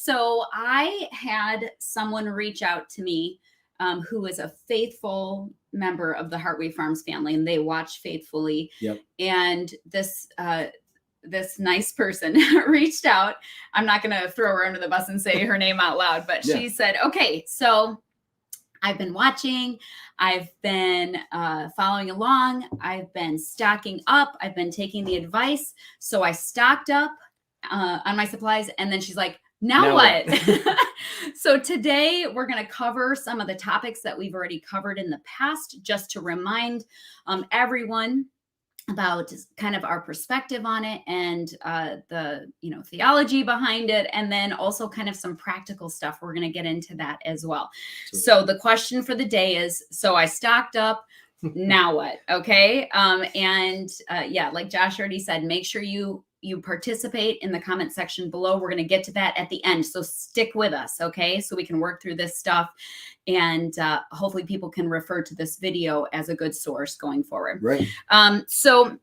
So I had someone reach out to me who is a faithful member of the Heartway Farms family, and they watch faithfully. Yep. And this nice person reached out. I'm not going to throw her under the bus and say her name out loud, but she said, okay, so I've been watching, I've been following along, I've been stocking up, I've been taking the advice. So I stocked up on my supplies. And then she's like, now what? So today we're going to cover some of the topics that we've already covered in the past, just to remind everyone about kind of our perspective on it and the theology behind it, and then also kind of some practical stuff. We're going to get into that as well. So the question for the day is, so I stocked up, now what? Okay. Like Josh already said, make sure you participate in the comment section below. We're going to get to that at the end. So stick with us. Okay. So we can work through this stuff, and hopefully people can refer to this video as a good source going forward. Right. So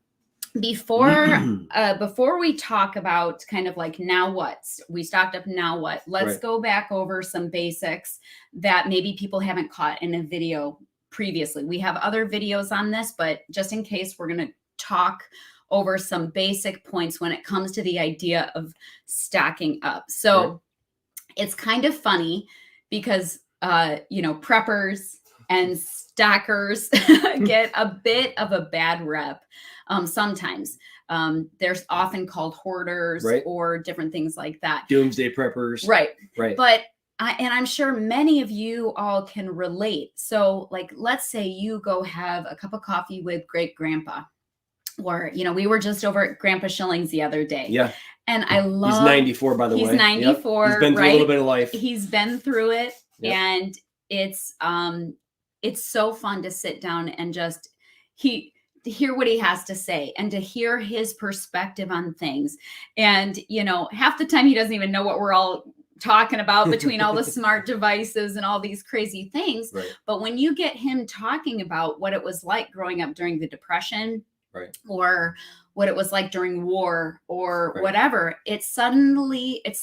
before we talk about kind of like, now what, we stocked up, now what, let's go back over some basics that maybe people haven't caught in a video previously. We have other videos on this, but just in case, we're going to talk over some basic points when it comes to the idea of stocking up. So it's kind of funny because, preppers and stockers get a bit of a bad rep. Sometimes there's often called hoarders or different things like that. Doomsday preppers. Right. But I'm sure many of you all can relate. So like, let's say you go have a cup of coffee with great grandpa. Or, we were just over at Grandpa Schilling's the other day. Yeah. And I love... He's 94, by the way. He's 94, He's been through a little bit of life. He's been through it. Yep. And it's so fun to sit down and just to hear what he has to say and to hear his perspective on things. And, half the time he doesn't even know what we're all talking about between all the smart devices and all these crazy things. Right. But when you get him talking about what it was like growing up during the Depression, or what it was like during war or whatever, it's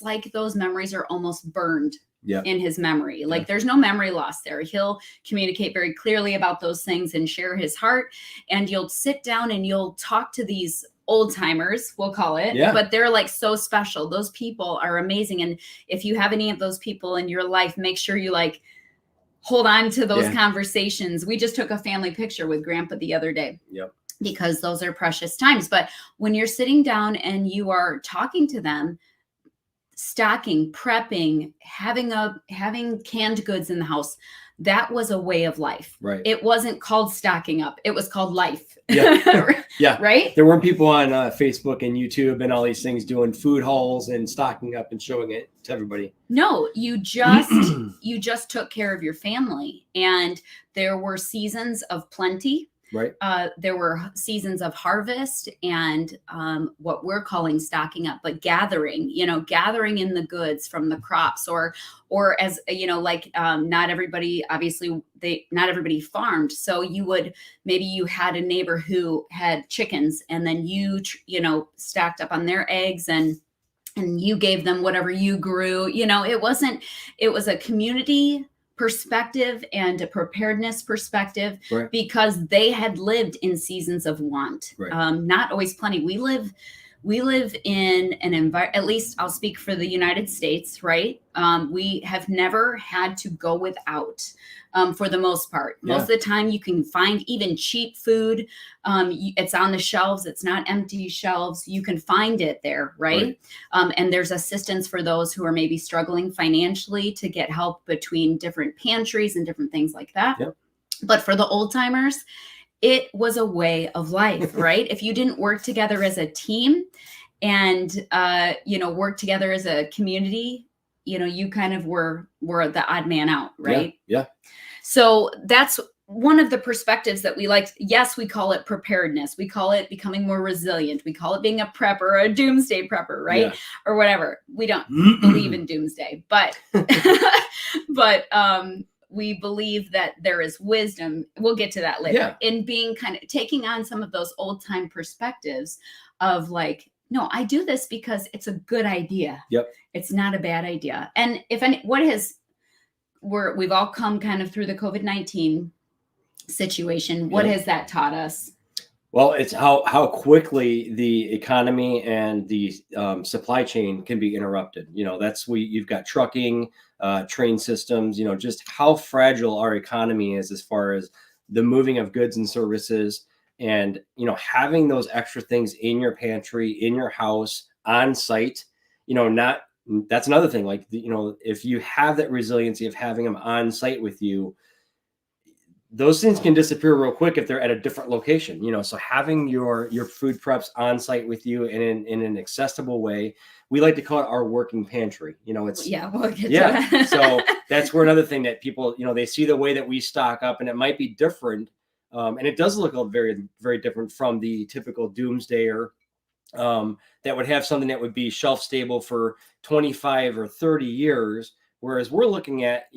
like those memories are almost burned in his memory. Like there's no memory loss there. He'll communicate very clearly about those things and share his heart. And you'll sit down and you'll talk to these old timers, we'll call it, but they're like so special. Those people are amazing. And if you have any of those people in your life, make sure you hold on to those conversations. We just took a family picture with Grandpa the other day. Yep. Because those are precious times. But when you're sitting down and you are talking to them, stocking, prepping, having canned goods in the house, that was a way of life. Right. It wasn't called stocking up. It was called life. Yeah. Yeah. Right. There weren't people on Facebook and YouTube and all these things doing food hauls and stocking up and showing it to everybody. No, you just took care of your family, and there were seasons of plenty. Right. There were seasons of harvest and what we're calling stocking up, but gathering in the goods from the crops, or as not everybody, obviously not everybody farmed. So maybe you had a neighbor who had chickens, and then you stacked up on their eggs and you gave them whatever you grew. It was a community perspective and a preparedness perspective, because they had lived in seasons of want, not always plenty. We live in an environment, at least I'll speak for the United States, right? We have never had to go without for the most part. Most of the time you can find even cheap food. It's on the shelves. It's not empty shelves. You can find it there, right? And there's assistance for those who are maybe struggling financially to get help between different pantries and different things like that. Yep. But for the old timers, it was a way of life, right? If you didn't work together as a team and, work together as a community, you kind of were the odd man out, right? Yeah. So that's one of the perspectives that we like. Yes, we call it preparedness. We call it becoming more resilient. We call it being a prepper or a doomsday prepper, right? Yeah. Or whatever. We don't believe in doomsday, but we believe that there is wisdom. We'll get to that later. In being kind of taking on some of those old time perspectives of no, I do this because it's a good idea. Yep. It's not a bad idea. And we've all come kind of through the COVID-19 situation. What has that taught us? Well, it's how quickly the economy and the supply chain can be interrupted. You've got trucking, train systems, just how fragile our economy is as far as the moving of goods and services, and, having those extra things in your pantry, in your house, on site, that's another thing. Like, if you have that resiliency of having them on site with you, those things can disappear real quick if they're at a different location, so having your food preps on site with you in an accessible way. We like to call it our working pantry. We'll get to that. So that's where another thing that people, they see the way that we stock up, and it might be different. And it does look very, very different from the typical doomsdayer that would have something that would be shelf stable for 25 or 30 years. Whereas we're looking at,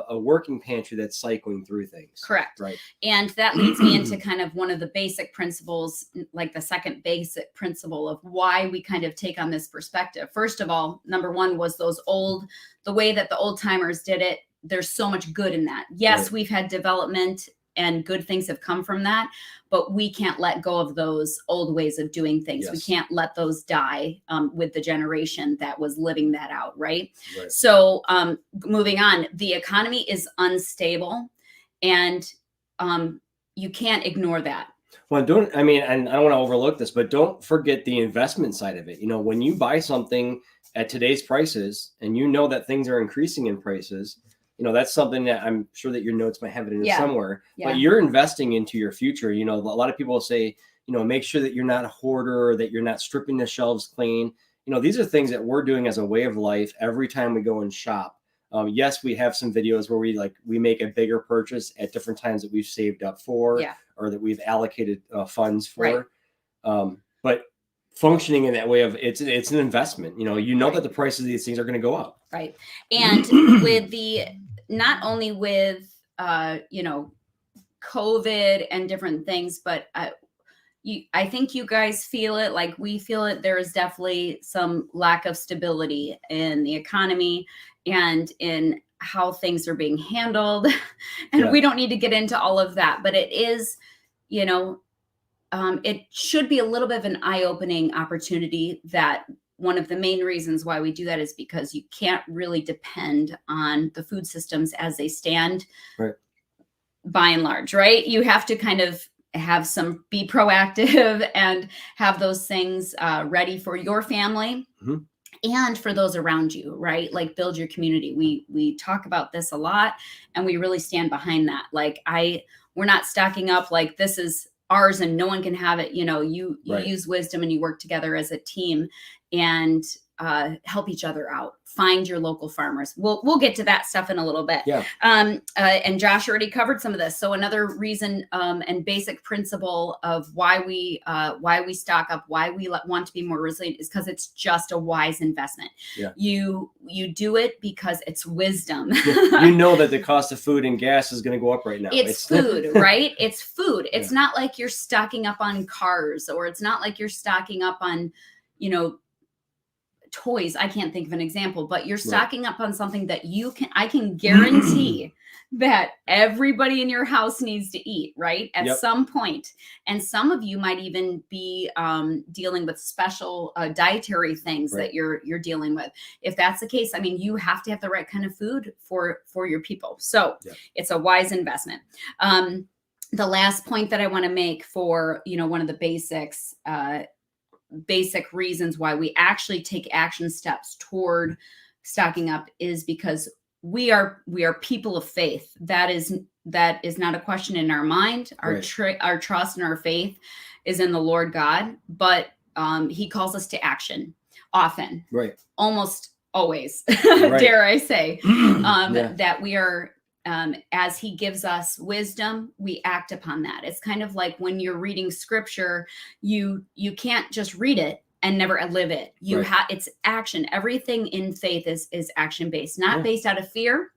a working pantry that's cycling through things. Correct. Right. And that leads me into kind of one of the basic principles, like the second basic principle of why we kind of take on this perspective. First of all, number one was the way that the old timers did it. There's so much good in that. Yes, we've had development and good things have come from that, but we can't let go of those old ways of doing things. We can't let those die with the generation that was living that out, right? So moving on, the economy is unstable, and you can't ignore that. Well, and I don't want to overlook this, but don't forget the investment side of it. When you buy something at today's prices and that things are increasing in prices, that's something that I'm sure that your notes might have it in somewhere, but you're investing into your future. A lot of people say, make sure that you're not a hoarder, or that you're not stripping the shelves clean. These are things that we're doing as a way of life every time we go and shop. Yes, we have some videos where we make a bigger purchase at different times that we've saved up for, or that we've allocated funds for. But functioning in that way of it's an investment, that the prices of these things are going to go up. Right. And not only with, COVID and different things, but I think you guys feel it like we feel it. There is definitely some lack of stability in the economy and in how things are being handled. And we don't need to get into all of that, but it is, it should be a little bit of an eye-opening opportunity that one of the main reasons why we do that is because you can't really depend on the food systems as they stand by and large, right? You have to kind of be proactive and have those things ready for your family and for those around you, right? Like build your community. We talk about this a lot, and we really stand behind that. Like we're not stocking up like this is ours and no one can have it. You use wisdom and you work together as a team and help each other out. Find your local farmers. We'll get to that stuff in a little bit. And Josh already covered some of this. So another reason and basic principle of why we stock up, why we want to be more resilient is because it's just a wise investment. You do it because it's wisdom. That the cost of food and gas is going to go up right now. It's food, right? It's food. It's not like you're stocking up on cars, or it's not like you're stocking up on, toys. I can't think of an example, but you're stocking up on something that I can guarantee that everybody in your house needs to eat, right? At some point. And some of you might even be dealing with special dietary things that you're dealing with. If that's the case, you have to have the right kind of food for your people. So it's a wise investment. The last point that I want to make for, one of the basic reasons why we actually take action steps toward stocking up is because we are people of faith. That is not a question in our mind. Our trust and our faith is in the Lord God, but he calls us to action often, almost always, dare I say, that we are, as he gives us wisdom, we act upon that. It's kind of like when you're reading scripture, you can't just read it and never live it. It's action. Everything in faith is action based, not based out of fear,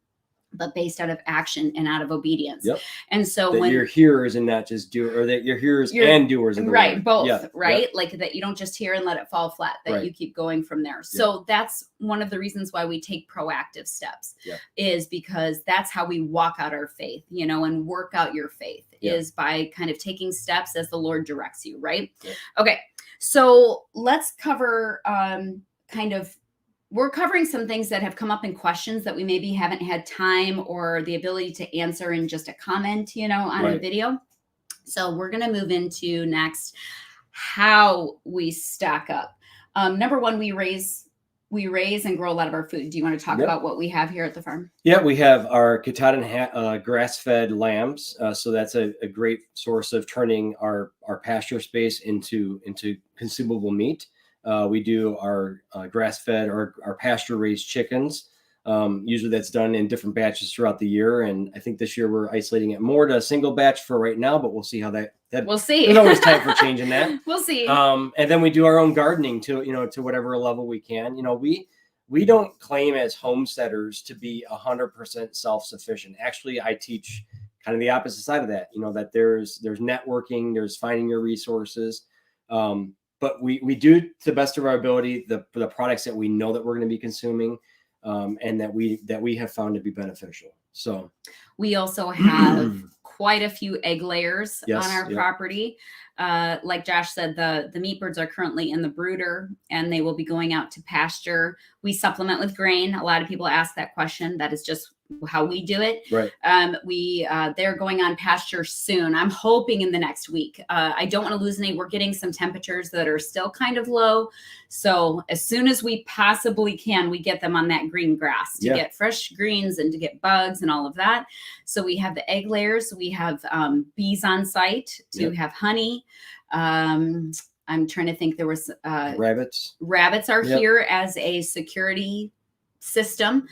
but based out of action and out of obedience. Yep. And so that when you're hearers and not just do, or that you're hearers and doers of the right, word. both, Yeah. right? Yep. Like that you don't just hear and let it fall flat, that Right. you keep going from there. So that's one of the reasons why we take proactive steps, is because that's how we walk out our faith, and work out your faith is by kind of taking steps as the Lord directs you, right? Yeah. Okay. So let's cover we're covering some things that have come up in questions that we maybe haven't had time or the ability to answer in just a comment, on a video. So we're going to move into next how we stack up. Number one, we raise and grow a lot of our food. Do you want to talk about what we have here at the farm? Yeah, we have our Katahdin grass-fed lambs. So that's a great source of turning our pasture space into consumable meat. We do our grass-fed or our pasture-raised chickens. Usually that's done in different batches throughout the year. And I think this year we're isolating it more to a single batch for right now, but we'll see how that we'll see. There's always time for changing that. We'll see. And then we do our own gardening to whatever level we can. We don't claim as homesteaders to be 100% self-sufficient. Actually, I teach kind of the opposite side of that, that there's networking, there's finding your resources. But we do to the best of our ability the products that we know that we're going to be consuming, and that we have found to be beneficial. So we also have quite a few egg layers on our property. Like Josh said, the meat birds are currently in the brooder and they will be going out to pasture. We supplement with grain. A lot of people ask that question. That is just how we do it. Right. They're going on pasture soon. I'm hoping in the next week. I don't want to lose any. We're getting some temperatures that are still kind of low. So as soon as we possibly can, we get them on that green grass to get fresh greens and to get bugs and all of that. So we have the egg layers. We have bees on site to have honey. I'm trying to think. There was rabbits. Rabbits are here as a security system.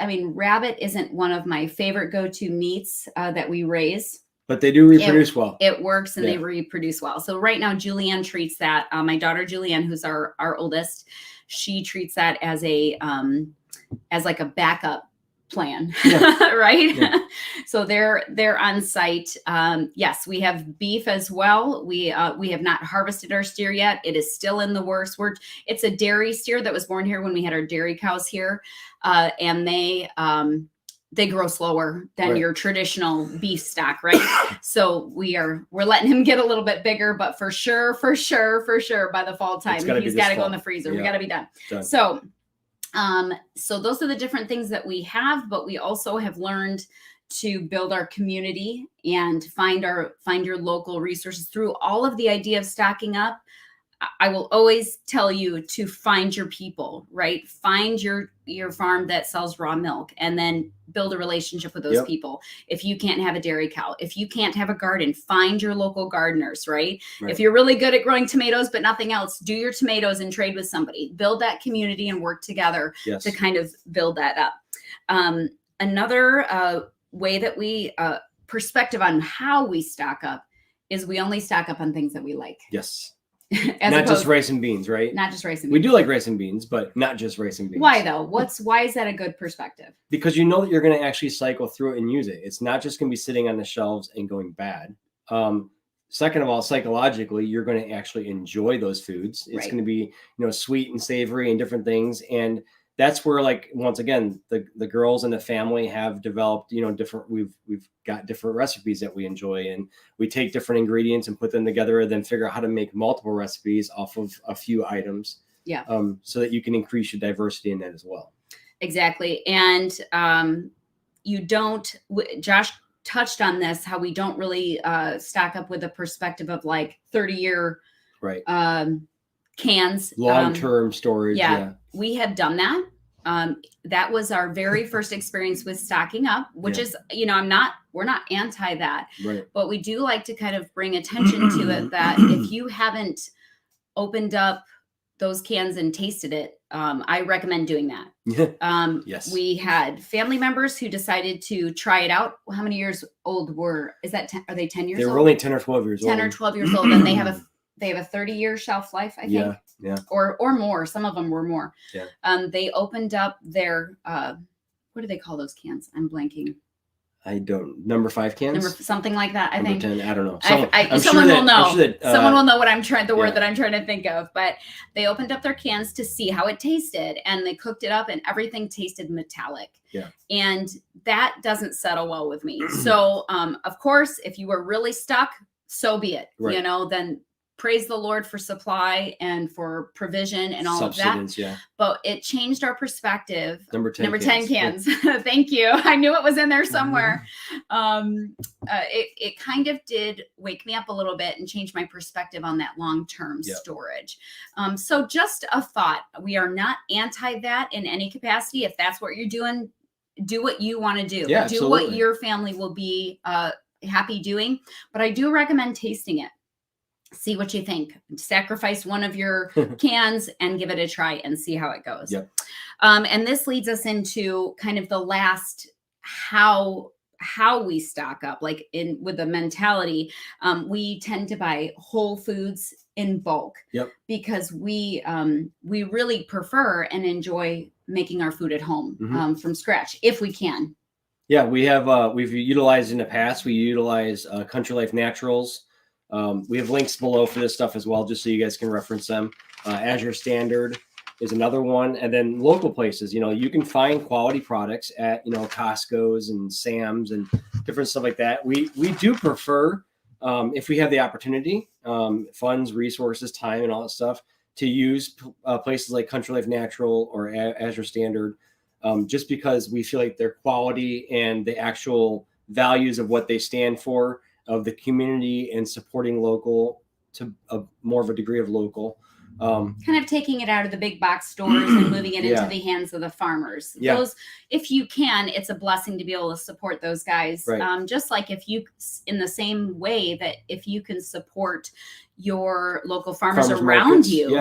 Rabbit isn't one of my favorite go-to meats that we raise. But they do reproduce well. It works and they reproduce well. So right now, Julianne treats that. My daughter, Julianne, who's our oldest, she treats that as like a backup plan, right? Yeah. So they're on site. Yes, we have beef as well. We have not harvested our steer yet. It is still in the works. It's a dairy steer that was born here when we had our dairy cows here, and they grow slower than your traditional beef stock, right? So we're letting him get a little bit bigger, but for sure, by the fall time, he's got to go in the freezer. We got to be done. So those are the different things that we have, but we also have learned to build our community and find your local resources through all of the idea of stocking up. I will always tell you to find your people, right? Find your farm that sells raw milk and then build a relationship with those people. If you can't have a dairy cow, if you can't have a garden, find your local gardeners, right? If you're really good at growing tomatoes, but nothing else, do your tomatoes and trade with somebody. Build that community and work together to kind of build that up. Another way that we, perspective on how we stock up is we only stock up on things that we like. Yes. Not just rice and beans, right? Not just rice and beans. We do like rice and beans, but not just rice and beans. Why though? Why is that a good perspective? Because you know that you're going to actually cycle through it and use it. It's not just going to be sitting on the shelves and going bad. Second of all, psychologically, you're going to actually enjoy those foods. It's going to be, sweet and savory and different things. And that's where, like, once again, the girls and the family have developed, different, we've got different recipes that we enjoy, and we take different ingredients and put them together and then figure out how to make multiple recipes off of a few items. Yeah. So that you can increase your diversity in that as well. Exactly. And Josh touched on this, how we don't really stock up with a perspective of like 30-year cans. Long-term storage. Yeah. We have done that. That was our very first experience with stocking up, which is, we're not anti that, but we do like to kind of bring attention to it, that if you haven't opened up those cans and tasted it, I recommend doing that. Yes. We had family members who decided to try it out. How many years old are they 10 years old? They were only 10 or 12 years old. 10 or 12 years old. And they have a 30-year shelf life, I think. Yeah. Or more. Some of them were more. Yeah. They opened up their what do they call those cans? I'm blanking. I don't. Number 5 cans? Something like that, I number think. 10, I don't know. Someone will know. Someone will know what the word yeah. that I'm trying to think of. But they opened up their cans to see how it tasted, and they cooked it up, and everything tasted metallic. Yeah. And that doesn't settle well with me. So, of course, if you were really stuck, so be it. Right. You know, then praise the Lord for supply and for provision and all of that. Yeah. But it changed our perspective. Number 10 cans. Thank you. I knew it was in there somewhere. It kind of did wake me up a little bit and change my perspective on that long-term storage. So just a thought. We are not anti that in any capacity. If that's what you're doing, do what you want to do. Yeah, do what your family will be happy doing. But I do recommend tasting it. See what you think. Sacrifice one of your cans and give it a try and see how it goes. Yep. And this leads us into kind of the last how we stock up, like with the mentality. We tend to buy whole foods in bulk because we really prefer and enjoy making our food at home from scratch if we can. Yeah, we have we've utilized in the past. We utilize Country Life Naturals. We have links below for this stuff as well, just so you guys can reference them. Azure Standard is another one. And then local places, you can find quality products at, Costco's and Sam's and different stuff like that. We do prefer, if we have the opportunity, funds, resources, time, and all that stuff, to use places like Country Life Natural or Azure Standard, just because we feel like their quality and the actual values of what they stand for, of the community and supporting local to more of a degree of local. Kind of taking it out of the big box stores and moving it into the hands of the farmers. Yeah. Those, if you can, it's a blessing to be able to support those guys. Right. Just like in the same way that if you can support your local farmers around markets. You,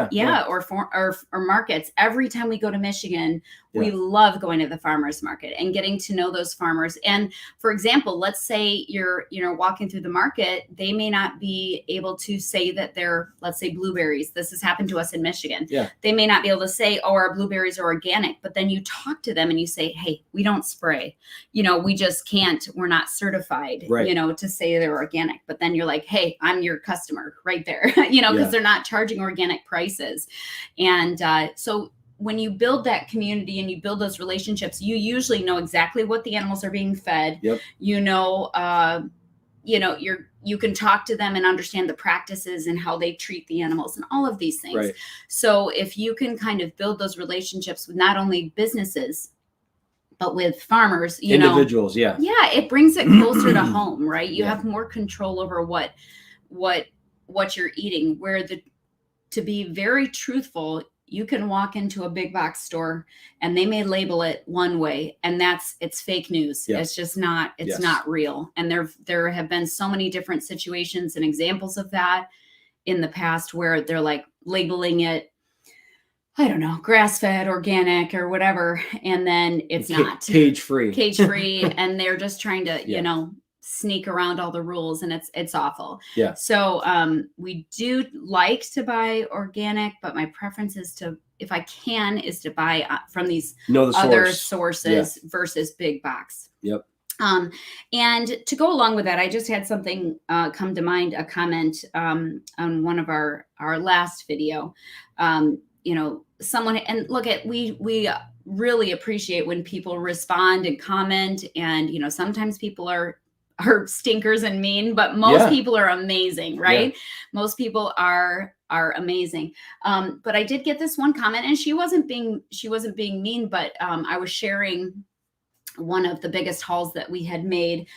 or markets. Every time we go to Michigan, we love going to the farmers market and getting to know those farmers. And for example, let's say you're walking through the market, they may not be able to say that they're, let's say, blueberries. This has happened to us in Michigan. Yeah. They may not be able to say, oh, our blueberries are organic, but then you talk to them and you say, hey, we don't spray. We just can't. We're not certified, to say they're organic. But then you're like, hey, I'm your customer right there, because they're not charging organic prices. And so when you build that community and you build those relationships, you usually know exactly what the animals are being fed. Yep. You can talk to them and understand the practices and how they treat the animals and all of these things. Right. So if you can kind of build those relationships with not only businesses, but with farmers, individuals, it brings it closer to home, right? You have more control over what you're eating, to be very truthful, you can walk into a big box store and they may label it one way, and it's fake news. Yes. It's just not, not real. And there have been so many different situations and examples of that in the past where they're like labeling it, I don't know, grass-fed, organic, or whatever, and then it's not cage-free, and they're just trying to, sneak around all the rules, and it's awful. Yeah. So we do like to buy organic, but my preference is if I can, to buy from these other sources versus big box. Yep. And to go along with that, I just had something come to mind, a comment on one of our last video. Someone, and look at, we really appreciate when people respond and comment, and sometimes people are stinkers and mean, but most people are amazing, right? Most people are amazing. But I did get this one comment, and she wasn't being mean, but I was sharing one of the biggest hauls that we had made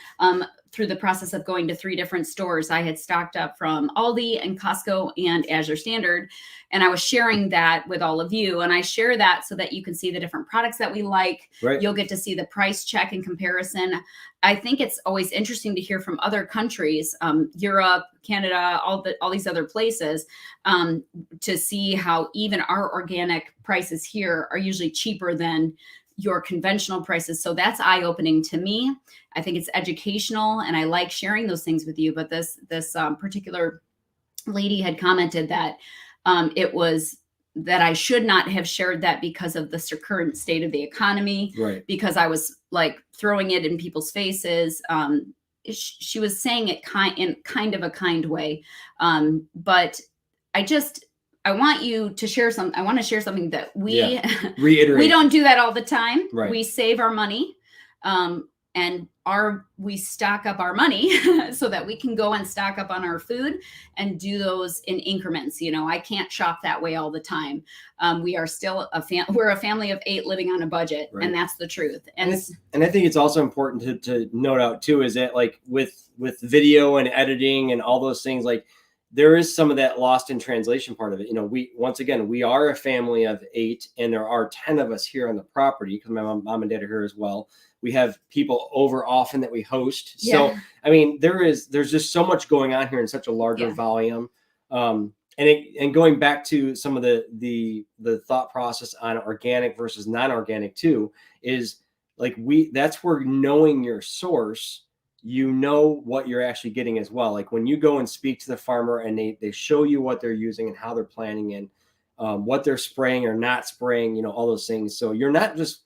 through the process of going to 3 different stores. I had stocked up from Aldi and Costco and Azure Standard, and I was sharing that with all of you. And I share that so that you can see the different products that we like. Right. You'll get to see the price check and comparison. I think it's always interesting to hear from other countries, Europe, Canada, all these other places, to see how even our organic prices here are usually cheaper than your conventional prices. So that's eye-opening to me. I think it's educational, and I like sharing those things with you. But this particular lady had commented that it was that I should not have shared that because of the current state of the economy, right? Because I was like throwing it in people's faces. She was saying it in kind of a kind way, but I want you to share I want to share something that we reiterate. We don't do that all the time. Right. We save our money, and we stock up our money so that we can go and stock up on our food and do those in increments. I can't shop that way all the time. We are still we're a family of 8 living on a budget, and that's the truth. And I think it's also important to note out too, is that like with video and editing and all those things, like there is some of that lost in translation part of it. We are a family of 8, and there are 10 of us here on the property because my mom and dad are here as well. We have people over often that we host. So, I mean, there's just so much going on here in such a larger volume. And going back to some of the thought process on organic versus non-organic too, is like that's where knowing your source, what you're actually getting as well. Like when you go and speak to the farmer and they show you what they're using and how they're planning and what they're spraying or not spraying, all those things. So you're not just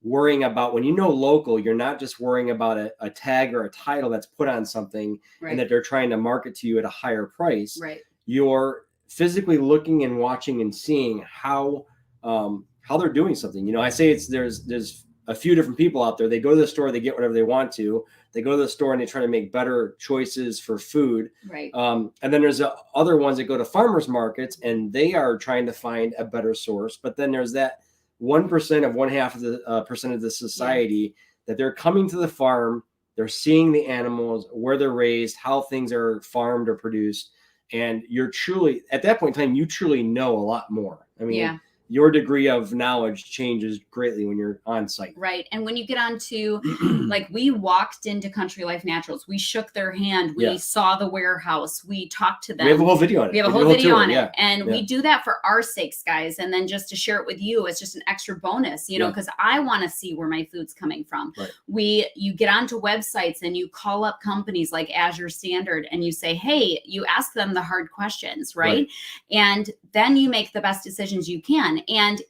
worrying about, when local, you're not just worrying about a tag or a title that's put on something and that they're trying to market to you at a higher price. Right. You're physically looking and watching and seeing how they're doing something. I say there's a few different people out there. They go to the store, they get whatever they want to. They go to the store and they try to make better choices for food. Right. And then there's other ones that go to farmers markets and they are trying to find a better source. But then there's that 1% of 1/2 of the percent of the society that they're coming to the farm. They're seeing the animals, where they're raised, how things are farmed or produced. And you're truly, at that point in time, you truly know a lot more. I mean, your degree of knowledge changes greatly when you're on site. Right. And when you get on to, like, we walked into Country Life Naturals, we shook their hand, we saw the warehouse, we talked to them. We have a whole video on it. We have a whole video on it. And we do that for our sakes, guys. And then just to share it with you, it's just an extra bonus, because I want to see where my food's coming from. Right. You get onto websites and you call up companies like Azure Standard and you say, hey, you ask them the hard questions, right? And then you make the best decisions you can. And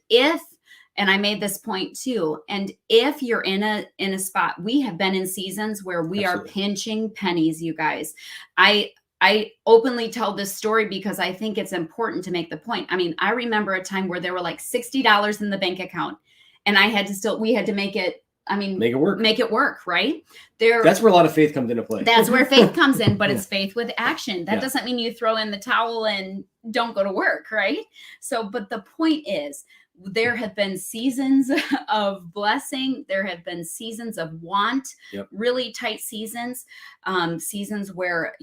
I made this point too, and if you're in a spot, we have been in seasons where we are pinching pennies, you guys. I openly tell this story because I think it's important to make the point. I mean, I remember a time where there were like $60 in the bank account and we had to make it work, right? That's where a lot of faith comes into play. That's where faith comes in, but it's faith with action. That doesn't mean you throw in the towel and don't go to work, right? So, but the point is, there have been seasons of blessing. There have been seasons of want, really tight seasons, seasons where,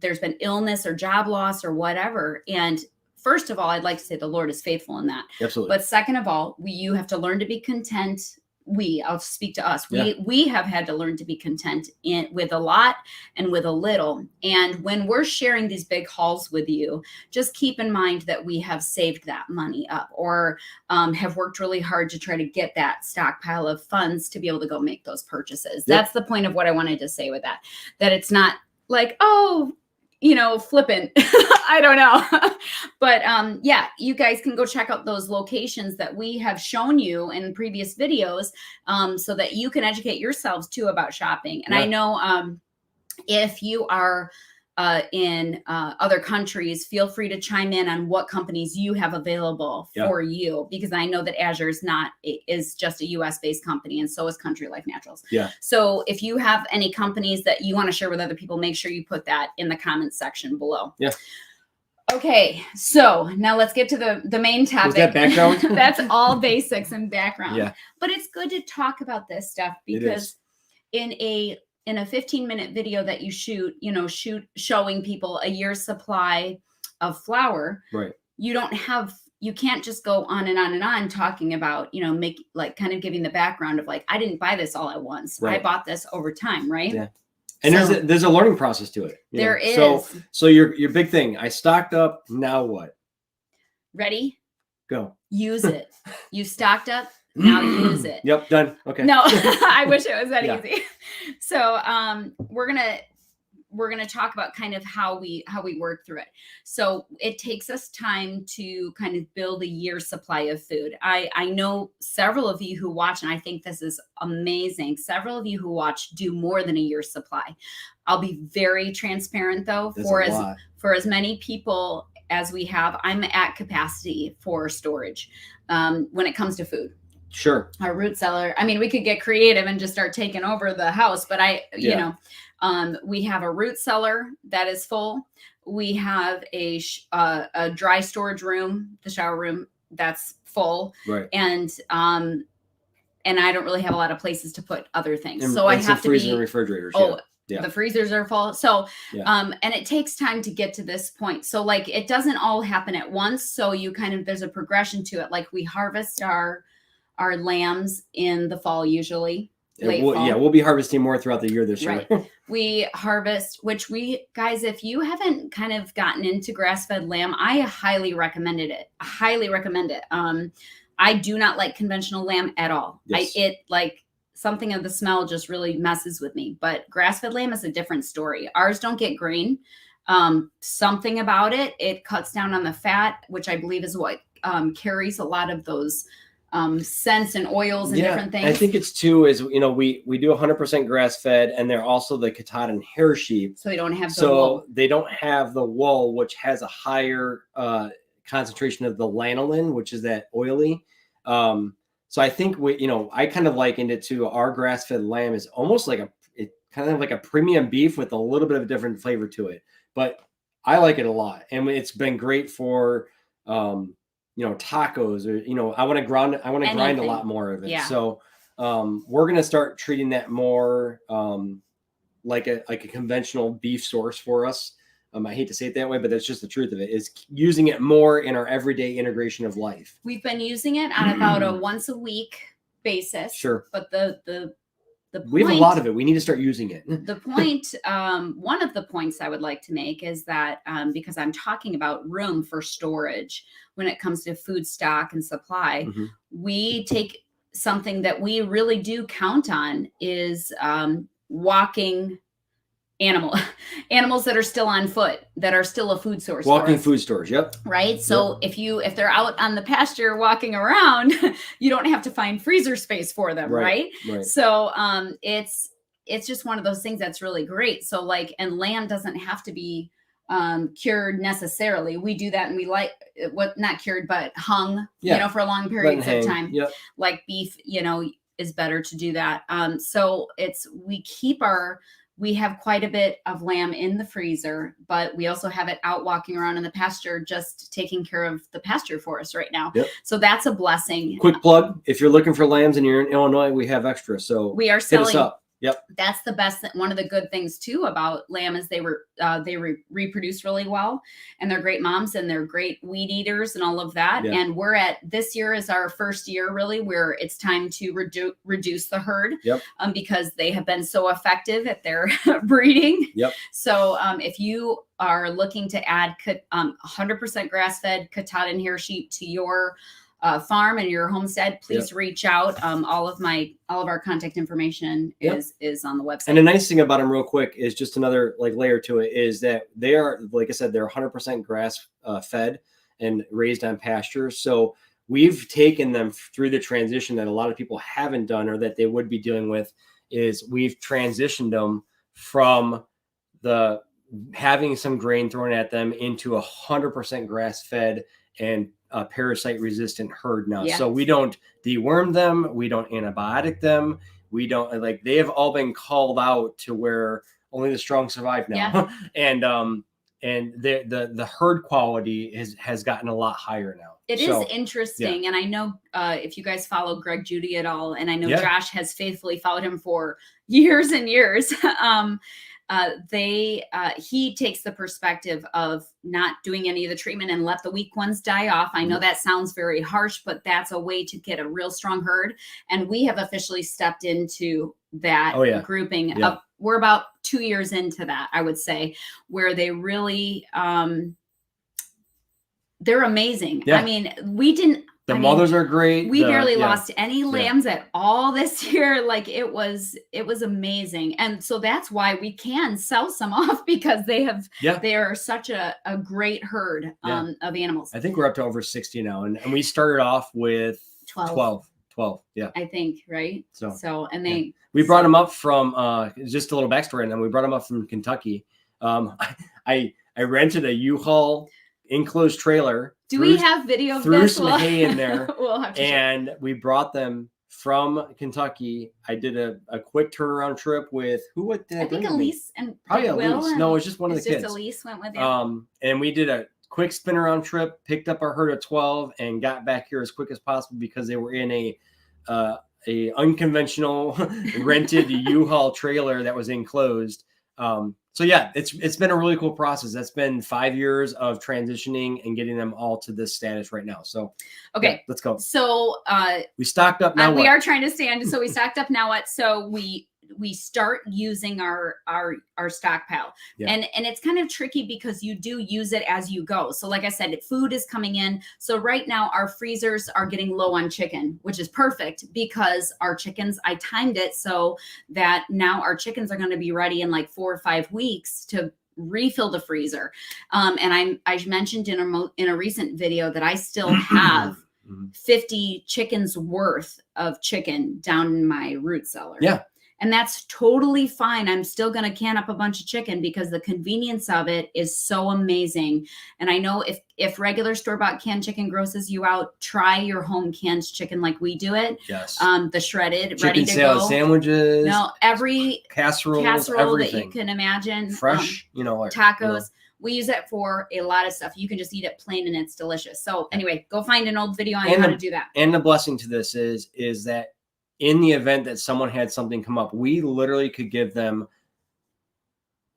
there's been illness or job loss or whatever. And first of all, I'd like to say the Lord is faithful in that. Absolutely. But second of all, you have to learn to be content. I'll speak to us. We have had to learn to be content with a lot and with a little. And when we're sharing these big hauls with you, just keep in mind that we have saved that money up or have worked really hard to try to get that stockpile of funds to be able to go make those purchases. That's the point of what I wanted to say with that it's not like, flippant. I don't know. But you guys can go check out those locations that we have shown you in previous videos so that you can educate yourselves too about shopping. And I know if you are in other countries, feel free to chime in on what companies you have available for you, because I know that Azure is just a US based company, and so is Country Life Naturals. Yeah. So if you have any companies that you want to share with other people, make sure you put that in the comments section below. Yeah. Okay, so now let's get to the main topic. Was that background? That's all basics and background. Yeah. But it's good to talk about this stuff because in a 15-minute video that you shoot showing people a year's supply of flour, right? You can't just go on and on and on talking about, kind of giving the background of like, I didn't buy this all at once. Right. I bought this over time, right? Yeah. And there's a learning process to it. There is. So your big thing, I stocked up, now what? Ready? Go. Use it. You stocked up. Now use it. Yep, done. Okay. No, I wish it was that easy. So we're we're going to talk about kind of how we work through it. So it takes us time to kind of build a year's supply of food. I know several of you who watch, and I think this is amazing. Several of you who watch do more than a year's supply. I'll be very transparent though. For as many people as we have, I'm at capacity for storage when it comes to food. Sure. Our root cellar. I mean, we could get creative and just start taking over the house, but you know, we have a root cellar that is full. We have a dry storage room, the shower room, that's full. Right. And I don't really have a lot of places to put other things. So I have to freezer and refrigerators. Yeah. The freezers are full. So, and it takes time to get to this point. So like, it doesn't all happen at once. So you there's a progression to it. Like we harvest our lambs in the fall, usually. We'll be harvesting more throughout the year this year. Right. We harvest, guys, if you haven't kind of gotten into grass-fed lamb, I highly recommend it. I do not like conventional lamb at all. Yes. Something of the smell just really messes with me, but grass-fed lamb is a different story. Ours don't get green. Something about it cuts down on the fat, which I believe is what carries a lot of those scents and oils and different things. I think it's too is, you know, we do 100% grass fed, and they're also the Katahdin hair sheep. So they don't have the wool. They don't have the wool, which has a higher concentration of the lanolin, which is that oily. So I think I kind of likened it to our grass fed lamb is almost like a premium beef with a little bit of a different flavor to it. But I like it a lot, and it's been great for tacos, or I want to grind a lot more of it. Yeah. So we're gonna start treating that more like a conventional beef source for us. I hate to say it that way, but that's just the truth of it, is using it more in our everyday integration of life. We've been using it on about a once a week basis. Sure. But the we have a lot of it. We need to start using it. The point, one of the points I would like to make is that because I'm talking about room for storage when it comes to food stock and supply, we take something that we really do count on is walking animals that are still on foot, that are still a food source. Walking food stores. Yep. Right. So if they're out on the pasture walking around, you don't have to find freezer space for them. Right. So it's just one of those things that's really great. So and lamb doesn't have to be cured necessarily. We do that, and we not cured, but hung, for long periods of time. Yep. Like beef, is better to do that. So we have quite a bit of lamb in the freezer, but we also have it out walking around in the pasture, just taking care of the pasture for us right now. Yep. So that's a blessing. Quick plug. If you're looking for lambs and you're in Illinois, we have extra. So we are selling. Hit us up. Yep. That's the best. One of the good things too about lamb is they reproduce really well, and they're great moms, and they're great weed eaters and all of that. Yeah. And this year is our first year really where it's time to reduce the herd. Yep. Because they have been so effective at their breeding. Yep. So if you are looking to add 100% grass-fed Katahdin hair sheep to your farm and your homestead, please reach out. All of our contact information is on the website. And the nice thing about them, real quick, is just another layer to it, is that they are, like I said, they're 100% grass fed and raised on pasture. So we've taken them through the transition that a lot of people haven't done, or that they would be dealing with, is we've transitioned them from the having some grain thrown at them into 100% grass fed and parasite resistant herd now. So we don't deworm them, we don't antibiotic them, we don't they have all been called out to where only the strong survive now. And the herd quality has gotten a lot higher now. It is interesting. And I know if you guys follow Greg Judy at all, and I know Josh has faithfully followed him for years and years. He takes the perspective of not doing any of the treatment and let the weak ones die off. I know that sounds very harsh, but that's a way to get a real strong herd. And we have officially stepped into that grouping. We're about 2 years into that, I would say, where they really, they're amazing. I mean, The mothers are great. We barely lost any lambs at all this year. Like it was amazing. And so that's why we can sell some off, because they are such a great herd of animals. I think we're up to over 60 now. And we started off with 12. Yeah. I think, right? So and we brought them up from, just a little backstory. And then we brought them up from Kentucky. I rented a U-Haul enclosed trailer. Do we have video of threw this? Some hay in there. We'll have to and we brought them from Kentucky. I did a quick turnaround trip with I think Elise and probably Elise. No, it was just one of the kids. Elise went with you. And we did a quick spin around trip, picked up our herd of 12, and got back here as quick as possible because they were in a unconventional rented U-Haul trailer that was enclosed. So yeah, it's been a really cool process. That's been 5 years of transitioning and getting them all to this status right now. So okay, let's go. So we stocked up now. We are trying to stand. So we stocked up now. What? So we start using our stockpile, and it's kind of tricky because you do use it as you go. So like I said, food is coming in. So right now our freezers are getting low on chicken, which is perfect because our chickens, I timed it so that now our chickens are going to be ready in like 4 or 5 weeks to refill the freezer. And I mentioned in a recent video that I still have 50 chickens worth of chicken down in my root cellar. Yeah. And that's totally fine. I'm still going to can up a bunch of chicken because the convenience of it is so amazing. And I know if regular store-bought canned chicken grosses you out, try your home canned chicken like we do it. Yes. The shredded, chicken ready to go. Sandwiches. No, every casserole that you can imagine. Fresh, tacos. We use it for a lot of stuff. You can just eat it plain and it's delicious. So anyway, go find an old video on how to do that. And the blessing to this is that in the event that someone had something come up, we literally could give them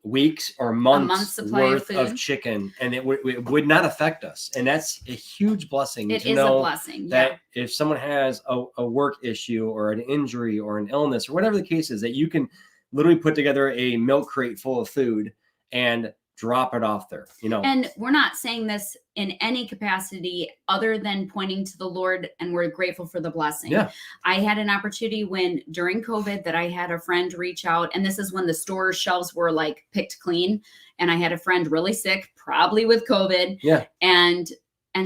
weeks or months worth of chicken, and it would not affect us. And that's a huge blessing. It is a blessing. That if someone has a work issue or an injury or an illness or whatever the case is, that you can literally put together a milk crate full of food and drop it off there, And we're not saying this in any capacity other than pointing to the Lord, and we're grateful for the blessing. Yeah. I had an opportunity during COVID that I had a friend reach out, and this is when the store shelves were like picked clean. And I had a friend really sick, probably with COVID. Yeah. And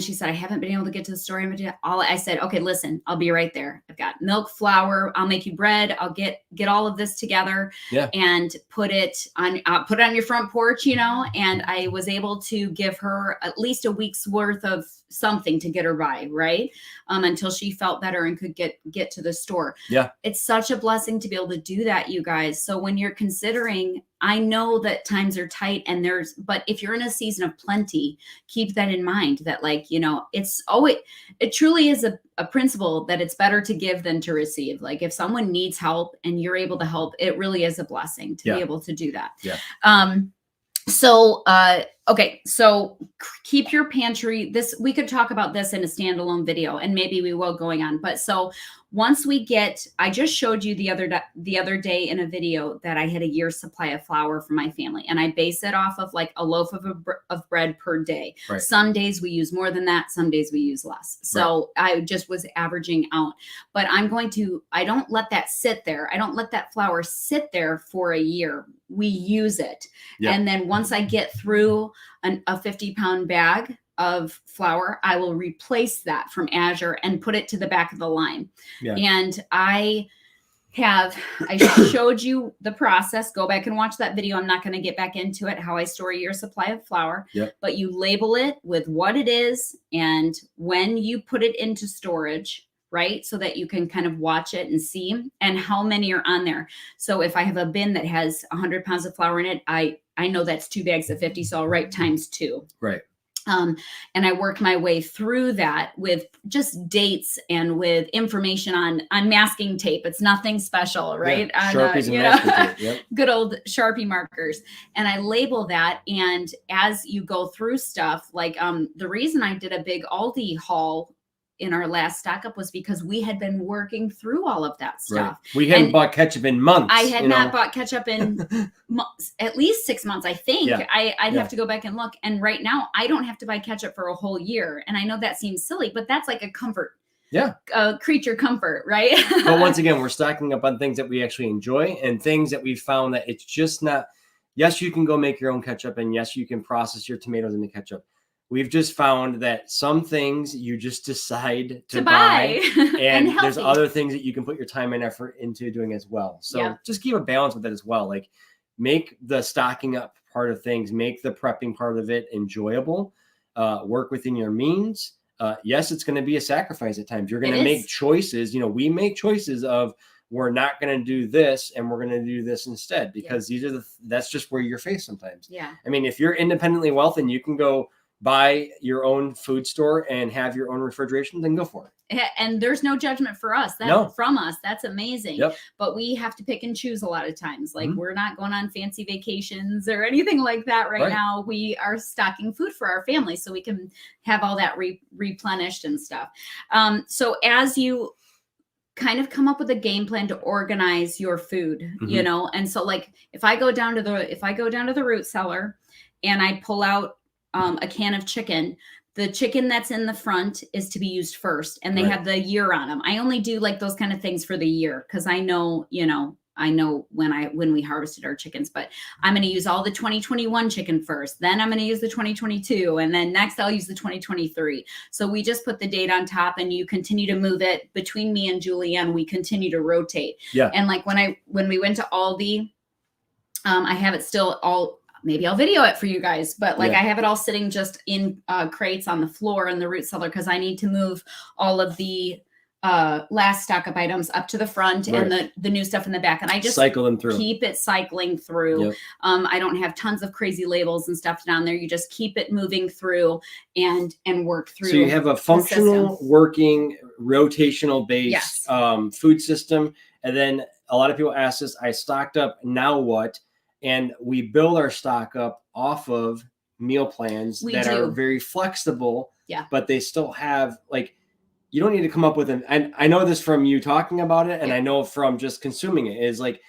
she said, I haven't been able to get to the store. I said, okay, listen, I'll be right there. I've got milk, flour. I'll make you bread. I'll get all of this together and put it on your front porch, and I was able to give her at least a week's worth of something to get her by, right? Until she felt better and could get to the store. Yeah. It's such a blessing to be able to do that, you guys. So when you're considering, I know that times are tight but if you're in a season of plenty, keep that in mind that it truly is a principle that it's better to give than to receive. Like if someone needs help and you're able to help, it really is a blessing to be able to do that. Yeah. So keep your pantry. We could talk about this in a standalone video, and maybe we will going on. But so once I just showed you the other day in a video that I had a year's supply of flour for my family, and I base it off of like a loaf of bread per day. Right. Some days we use more than that. Some days we use less. So I just was averaging out, but I don't let that sit there. I don't let that flour sit there for a year. We use it. Yeah. And then once I get through a 50-pound bag of flour, I will replace that from Azure and put it to the back of the line. Yeah. And I showed you the process. Go back and watch that video. I'm not going to get back into it, how I store your supply of flour, but you label it with what it is and when you put it into storage, right? So that you can kind of watch it and see and how many are on there. So if I have a bin that has 100 pounds of flour in it, I know that's 2 bags of 50. So I'll write times 2. Right. And I worked my way through that with just dates and with information on masking tape. It's nothing special, right? Yeah. Sharpies and masking tape. Yep. Good old Sharpie markers. And I label that. And as you go through stuff, like the reason I did a big Aldi haul in our last stock up was because we had been working through all of that stuff. Right. We hadn't bought ketchup in months. I had not bought ketchup in at least 6 months, I think. Yeah. I'd have to go back and look. And right now, I don't have to buy ketchup for a whole year. And I know that seems silly, but that's like a comfort. Yeah. Creature comfort, right? But once again, we're stocking up on things that we actually enjoy and things that we found that it's just not. Yes, you can go make your own ketchup, and yes, you can process your tomatoes into ketchup. We've just found that some things you just decide to buy and there's other things that you can put your time and effort into doing as well. So just keep a balance with that as well. Like, make the stocking up part of things, make the prepping part of it enjoyable, work within your means. Yes, it's going to be a sacrifice at times. You're going to make choices. We make choices of, we're not going to do this and we're going to do this instead, because that's just where you're faced sometimes. Yeah. I mean, if you're independently wealthy and you can go buy your own food store and have your own refrigeration, then go for it. And there's no judgment for us. From us. That's amazing. Yep. But we have to pick and choose a lot of times. Like, we're not going on fancy vacations or anything like that right now. We are stocking food for our family so we can have all that replenished and stuff. So as you kind of come up with a game plan to organize your food, and so, like, if I go down to the root cellar and I pull out a can of chicken, the chicken that's in the front is to be used first, and they have the year on them. I only do like those kind of things for the year, because I know when we harvested our chickens, but I'm going to use all the 2021 chicken first. Then I'm going to use the 2022. And then next I'll use the 2023. So we just put the date on top, and you continue to move it between me and Julianne. We continue to rotate. Yeah. And like when we went to Aldi, I have it still all, maybe I'll video it for you guys, but like I have it all sitting just in crates on the floor in the root cellar, because I need to move all of the last stock up items up to the front and the new stuff in the back, and I just cycle them through, keep it cycling through. Yep. I don't have tons of crazy labels and stuff down there. You just keep it moving through and work through. So you have a functional, working, rotational based food system. And then a lot of people ask this, I stocked up, now what? And we build our stock up off of meal plans are very flexible, but they still have, like, you don't need to come up with and I know this from you talking about it, and I know from just consuming it, is like,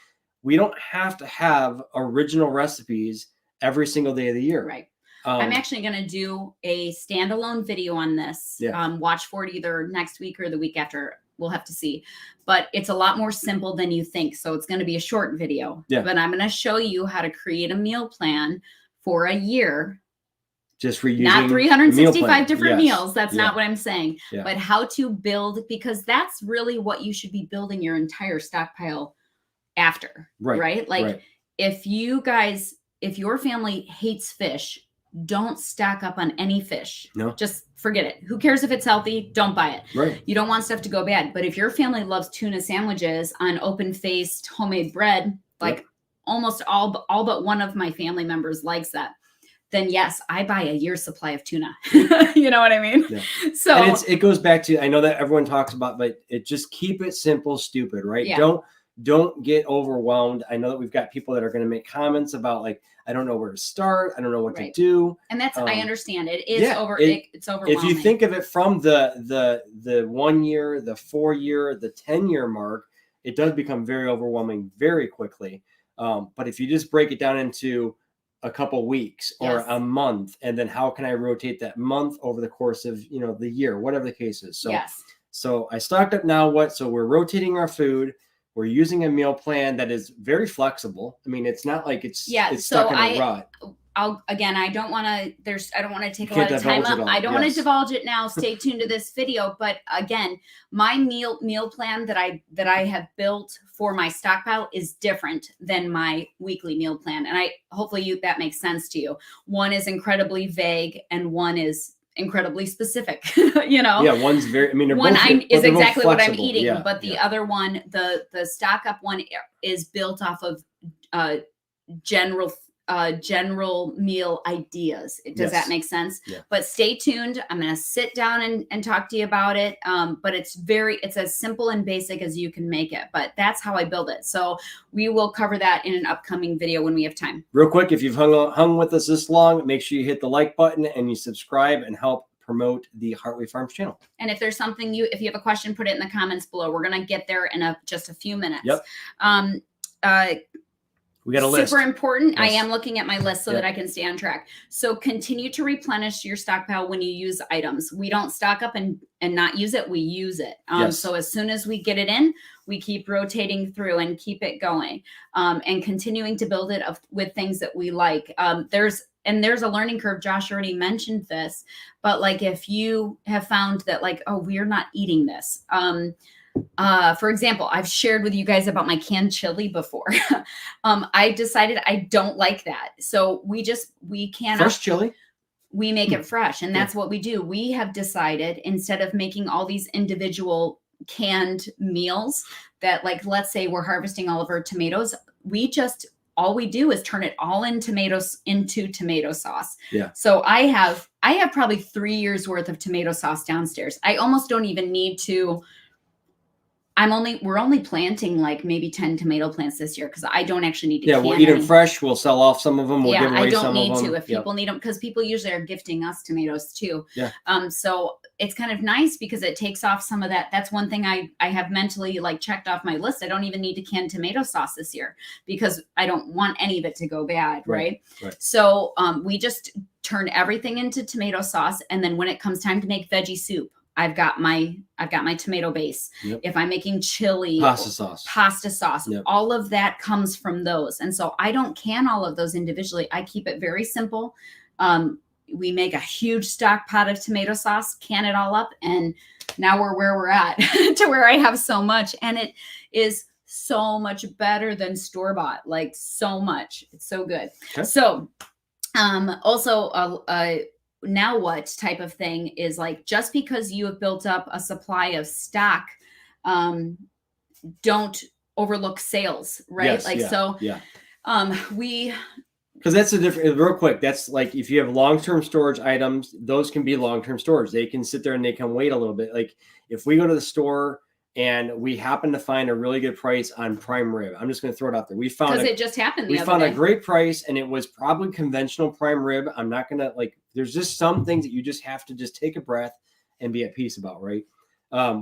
we don't have to have original recipes every single day of the year. Right. I'm actually going to do a standalone video on this. Watch for it either next week or the week after. We'll have to see. But it's a lot more simple than you think. So it's going to be a short video. Yeah. But I'm going to show you how to create a meal plan for a year. Just reusing, not 365 different meals. That's not what I'm saying. Yeah. But how to build, because that's really what you should be building your entire stockpile after. Right? Like, if your family hates fish, don't stock up on any fish. No. Just forget it. Who cares if it's healthy? Don't buy it. Right. You don't want stuff to go bad. But if your family loves tuna sandwiches on open-faced homemade bread, like almost all but one of my family members likes that, then yes, I buy a year's supply of tuna. You know what I mean? Yeah. So, and it goes back to, I know that everyone talks about, but it just keep it simple, stupid, right? Yeah. Don't get overwhelmed. I know that we've got people that are going to make comments about, like, I don't know where to start. I don't know what to do. And that's, I understand it is it's overwhelming. If you think of it from the 1 year, the 4 year, the 10-year mark, it does become very overwhelming very quickly. But if you just break it down into a couple weeks or a month, and then how can I rotate that month over the course of, the year, whatever the case is. So I stocked up, now what? So we're rotating our food. We're using a meal plan that is very flexible. I mean, it's not like it's stuck in a rut. I don't want to take a lot of time up. I don't want to divulge it now. Stay tuned to this video. But again, my meal plan that I have built for my stockpile is different than my weekly meal plan. And hopefully that makes sense to you. One is incredibly vague and one is incredibly specific. One's very, one is exactly what I'm eating, but the other one, the stock up one, is built off of general meal ideas. Does that make sense? Yeah. But stay tuned. I'm going to sit down and talk to you about it. But it's as simple and basic as you can make it, but that's how I build it. So we will cover that in an upcoming video when we have time. Real quick, if you've hung with us this long, make sure you hit the like button and you subscribe and help promote the Heartway Farms channel. And if there's something if you have a question, put it in the comments below. We're going to get there in just a few minutes. Yep. We got a list. Super important. Yes. I am looking at my list so that I can stay on track. So continue to replenish your stockpile when you use items. We don't stock up and not use it. We use it. So as soon as we get it in, we keep rotating through and keep it going, and continuing to build it with things that we like. There's a learning curve. Josh already mentioned this, but like if you have found that like, oh, we're not eating this. For example, I've shared with you guys about my canned chili before. I decided I don't like that. So we cannot. Fresh chili? We make it fresh. And that's what we do. We have decided instead of making all these individual canned meals that like, let's say we're harvesting all of our tomatoes. All we do is turn it all into tomato sauce. Yeah. So I have probably 3 years worth of tomato sauce downstairs. I almost don't even need to. We're only planting like maybe 10 tomato plants this year because I don't actually need to. Yeah, we'll eat them fresh. We'll sell off some of them. We'll give away some of them. I don't need to if people need them because people usually are gifting us tomatoes too. Yeah. So it's kind of nice because it takes off some of that. That's one thing I have mentally like checked off my list. I don't even need to can tomato sauce this year because I don't want any of it to go bad. Right. So we just turn everything into tomato sauce, and then when it comes time to make veggie soup, I've got my tomato base. Yep. If I'm making chili, pasta sauce, yep. All of that comes from those. And so I don't can all of those individually. I keep it very simple. We make a huge stock pot of tomato sauce, can it all up. And now we're where we're at to where I have so much. And it is so much better than store-bought, like so much. It's so good. Okay. So also now what type of thing is like, just because you have built up a supply of stock, don't overlook sales, right? Because that's a different, real quick, that's like if you have long-term storage items, those can be long-term storage. They can sit there and they can wait a little bit. Like if we go to the store and we happen to find a really good price on prime rib, I'm just going to throw it out there. We found it just happened. We found a great price, and it was probably conventional prime rib. I'm not going to like. There's just some things that you just have to just take a breath and be at peace about, right?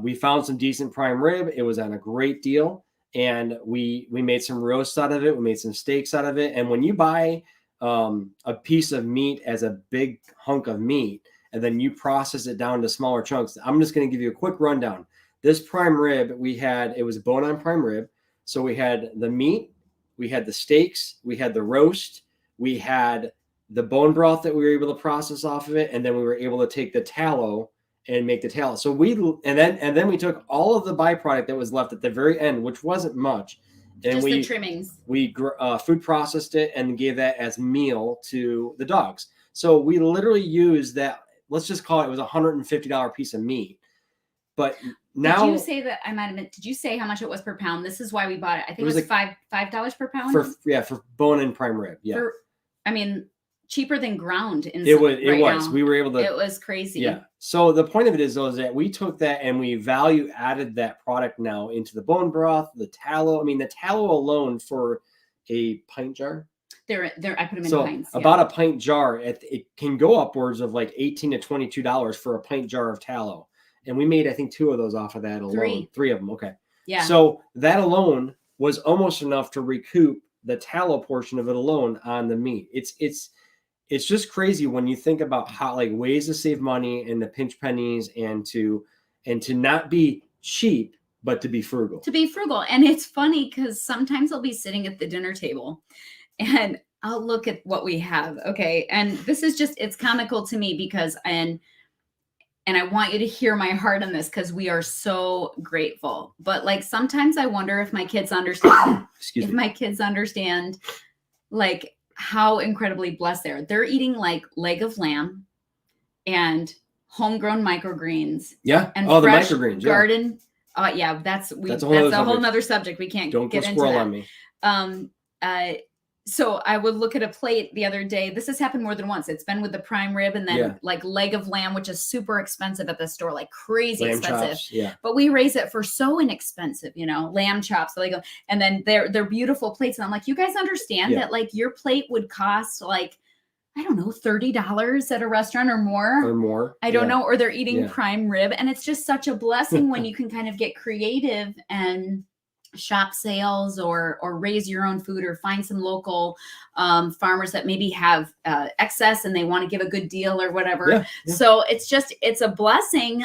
We found some decent prime rib. It was on a great deal, and we made some roasts out of it. We made some steaks out of it. And when you buy a piece of meat as a big hunk of meat, and then you process it down to smaller chunks, I'm just going to give you a quick rundown. This prime rib, it was a bone-on prime rib. So we had the meat, we had the steaks, we had the roast, we had the bone broth that we were able to process off of it, and then we were able to take the tallow and make the tallow. So and then we took all of the byproduct that was left at the very end, which wasn't much, and just the trimmings. We food processed it and gave that as meal to the dogs. So we literally used that. Let's just call it was a $150 piece of meat, but. Now, did you say that did you say how much it was per pound? This is why we bought it. I think it was like $5 per pound for bone and prime rib. Yeah. Cheaper than ground. It was. We were able to. It was crazy. Yeah. So the point of it is that we took that and we value added that product now into the bone broth, the tallow. I mean, the tallow alone for a pint jar. I put them in pints. About a pint jar, it can go upwards of like $18 to $22 for a pint jar of tallow. And we made, I think, 2 of those off of that alone. 3 of them. Okay. Yeah. So that alone was almost enough to recoup the tallow portion of it alone on the meat. It's just crazy when you think about how like ways to save money and to pinch pennies and to not be cheap, but to be frugal. And it's funny because sometimes I'll be sitting at the dinner table and I'll look at what we have. Okay. And this is it's comical to me because, and I want you to hear my heart on this because we are so grateful. But like sometimes I wonder if my kids understand. My kids understand like how incredibly blessed they are. They're eating like leg of lamb and homegrown microgreens. Yeah. And the fresh microgreens. Garden. That's a whole nother subject. We can't Don't get go into squirrel that. on me. So I would look at a plate the other day. This has happened more than once. It's been with the prime rib and then like leg of lamb, which is super expensive at the store, like crazy lamb expensive. Chops, yeah. But we raise it for so inexpensive, lamb chops. And then they're beautiful plates. And I'm like, you guys understand that like your plate would cost like I don't know, $30 at a restaurant or more. I don't know, or they're eating prime rib. And it's just such a blessing when you can kind of get creative and shop sales or raise your own food, or find some local farmers that maybe have excess and they want to give a good deal or whatever. So it's a blessing,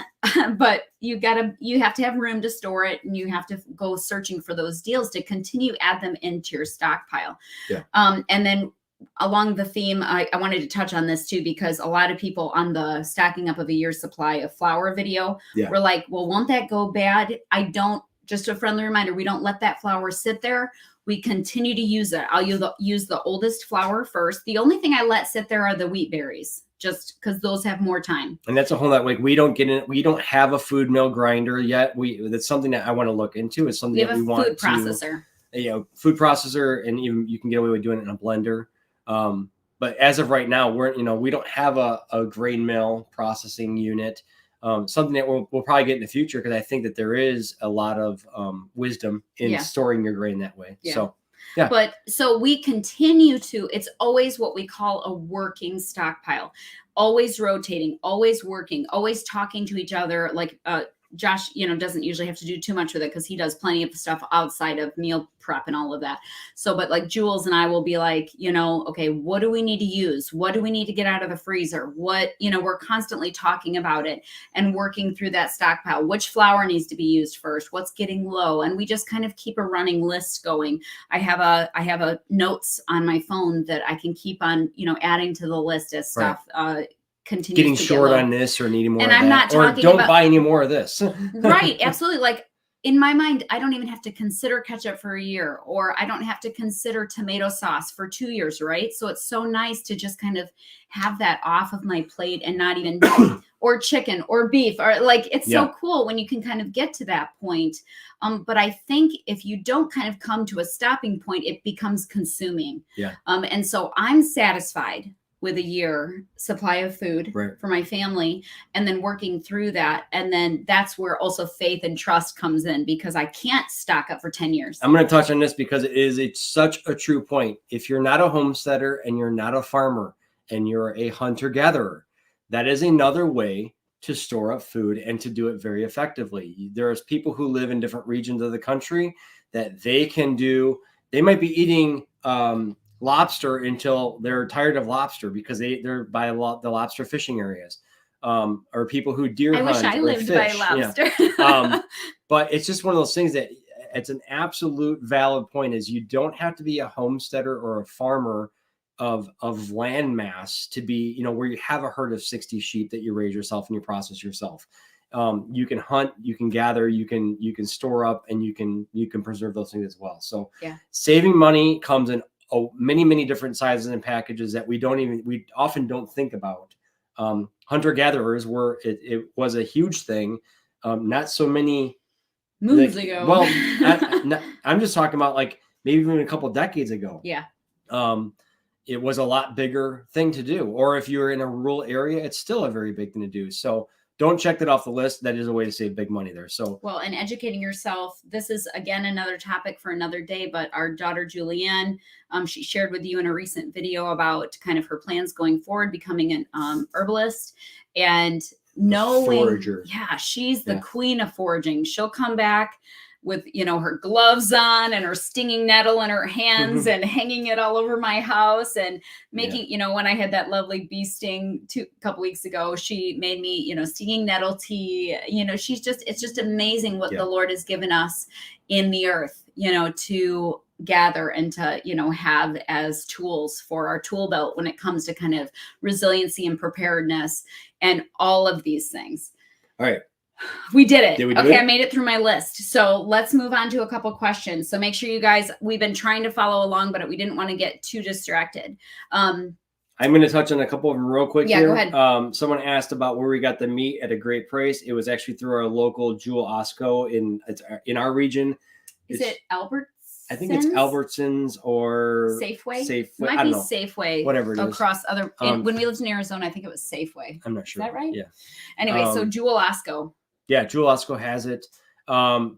but you have to have room to store it, and you have to go searching for those deals to continue add them into your stockpile. And then along the theme, I wanted to touch on this too, because a lot of people on the stacking up of a year's supply of flour video were like, well, won't that go bad? Just a friendly reminder, we don't let that flour sit there. We continue to use it. I'll use the oldest flour first. The only thing I let sit there are the wheat berries, just because those have more time. And that's a whole lot. Like we don't have a food mill grinder yet. That's something that I want to look into. It's something that we want food processor. Food processor, and even you can get away with doing it in a blender. But as of right now, we don't have a grain mill processing unit. Something that we'll probably get in the future, because I think that there is a lot of wisdom in storing your grain that way. But so we continue to, it's always what we call a working stockpile, always rotating, always working, always talking to each other. Like Josh, doesn't usually have to do too much with it because he does plenty of stuff outside of meal prep and all of that. So, but like Jules and I will be like, okay, what do we need to use? What do we need to get out of the freezer? We're constantly talking about it and working through that stockpile. Which flour needs to be used first? What's getting low? And we just kind of keep a running list going. I have a notes on my phone that I can keep on, adding to the list as stuff, continues getting short on this or needing more and of I'm that, not or talking don't about, buy any more of this. Right, absolutely. Like in my mind, I don't even have to consider ketchup for a year, or I don't have to consider tomato sauce for 2 years, right? So it's so nice to just kind of have that off of my plate and not even or chicken or beef, or like it's so cool when you can kind of get to that point. But I think if you don't kind of come to a stopping point, it becomes consuming. And so I'm satisfied with a year supply of food for my family, and then working through that. And then that's where also faith and trust comes in, because I can't stock up for 10 years. I'm going to touch on this because it's such a true point. If you're not a homesteader and you're not a farmer and you're a hunter gatherer, that is another way to store up food and to do it very effectively. There's people who live in different regions of the country that they might be eating, lobster until they're tired of lobster because they're by the lobster fishing areas, or people who deer hunt. I wish I lived by lobster. But it's just one of those things that it's an absolute valid point, is you don't have to be a homesteader or a farmer of land mass to be, where you have a herd of 60 sheep that you raise yourself and you process yourself. You can hunt, you can gather, you can store up, and you can preserve those things as well. So saving money comes in many different sizes and packages that we often don't think about. Hunter gatherers it was a huge thing. Not so many moons ago. Well, I'm just talking about like maybe even a couple of decades ago. It was a lot bigger thing to do. Or if you're in a rural area, it's still a very big thing to do. So don't check that off the list. That is a way to save big money there. So and educating yourself. This is again another topic for another day. But our daughter Julianne, she shared with you in a recent video about kind of her plans going forward, becoming an herbalist and knowing. Forager. Yeah, she's the queen of foraging. She'll come back with her gloves on and her stinging nettle in her hands and hanging it all over my house and making, when I had that lovely bee sting a couple weeks ago, she made me, stinging nettle tea. It's just amazing what the Lord has given us in the earth, to gather and to, have as tools for our tool belt when it comes to kind of resiliency and preparedness and all of these things. All right. We did it. Did we do okay, it? I made it through my list. So let's move on to a couple questions. So make sure you guys, we've been trying to follow along, but we didn't want to get too distracted. I'm going to touch on a couple of them real quick. Go ahead. Someone asked about where we got the meat at a great price. It was actually through our local Jewel Osco in our region. Is it Albertsons? I think it's Albertsons or Safeway. It might be Safeway. Whatever it is. Across other. When we lived in Arizona, I think it was Safeway. I'm not sure. Is that right? Yeah. Anyway, so Jewel Osco. Yeah, Jewel Osco has it.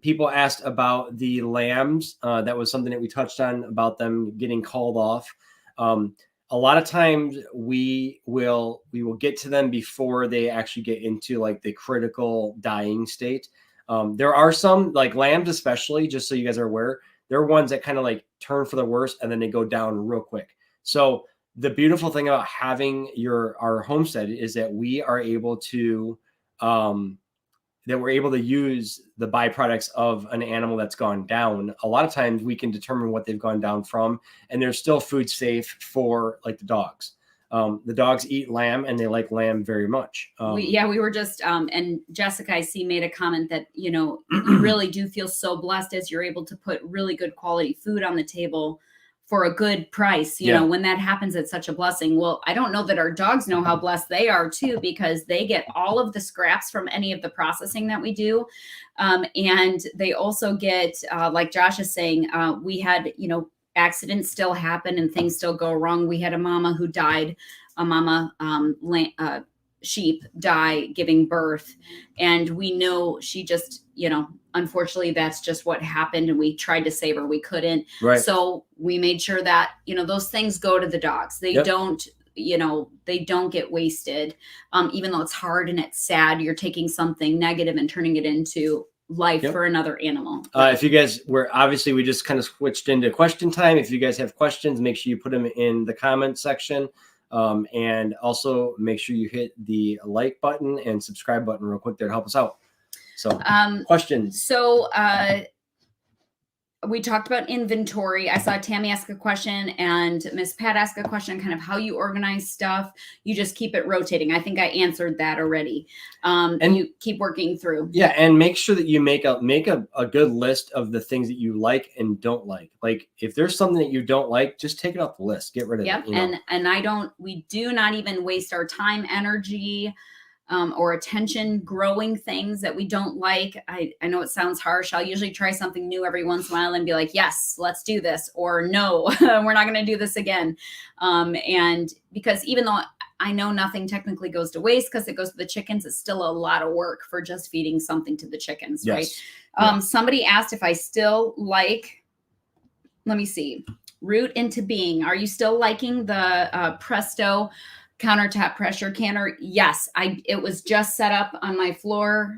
People asked about the lambs. That was something that we touched on about them getting called off. a lot of times we will get to them before they actually get into like the critical dying state. There are some, like lambs especially, just so you guys are aware, they're ones that kind of like turn for the worst and then they go down real quick. So the beautiful thing about having our homestead is that we are able to use the byproducts of an animal that's gone down. A lot of times we can determine what they've gone down from, and there's still food safe for like the dogs. The dogs eat lamb and they like lamb very much. We were just, and Jessica, I see, made a comment that, you really do feel so blessed as you're able to put really good quality food on the table for a good price. You know, when that happens, it's such a blessing. Well, I don't know that our dogs know how blessed they are too, because they get all of the scraps from any of the processing that we do. And they also get, like Josh is saying, we had, accidents still happen and things still go wrong. We had a mama who died, sheep die giving birth. And we know she just, unfortunately that's just what happened. And we tried to save her. We couldn't. Right. So we made sure that, those things go to the dogs. They don't, they don't get wasted. Even though it's hard and it's sad, you're taking something negative and turning it into life for another animal. If you guys we just kind of switched into question time. If you guys have questions, make sure you put them in the comment section. And also make sure you hit the like button and subscribe button real quick there to help us out. So questions. So we talked about inventory. I saw Tammy ask a question and Miss Pat ask a question, kind of how you organize stuff. You just keep it rotating. I think I answered that already. And you keep working through. Yeah. And make sure that you make a good list of the things that you like and don't like. Like if there's something that you don't like, just take it off the list, get rid of it. And we do not even waste our time, energy, or attention growing things that we don't like. I know it sounds harsh. I'll usually try something new every once in a while and be like, yes, let's do this, or no, we're not going to do this again. And because even though I know nothing technically goes to waste because it goes to the chickens, it's still a lot of work for just feeding something to the chickens, right? Somebody asked if I still like, let me see, root into being. Are you still liking the Presto countertop pressure canner? Yes, it was just set up on my floor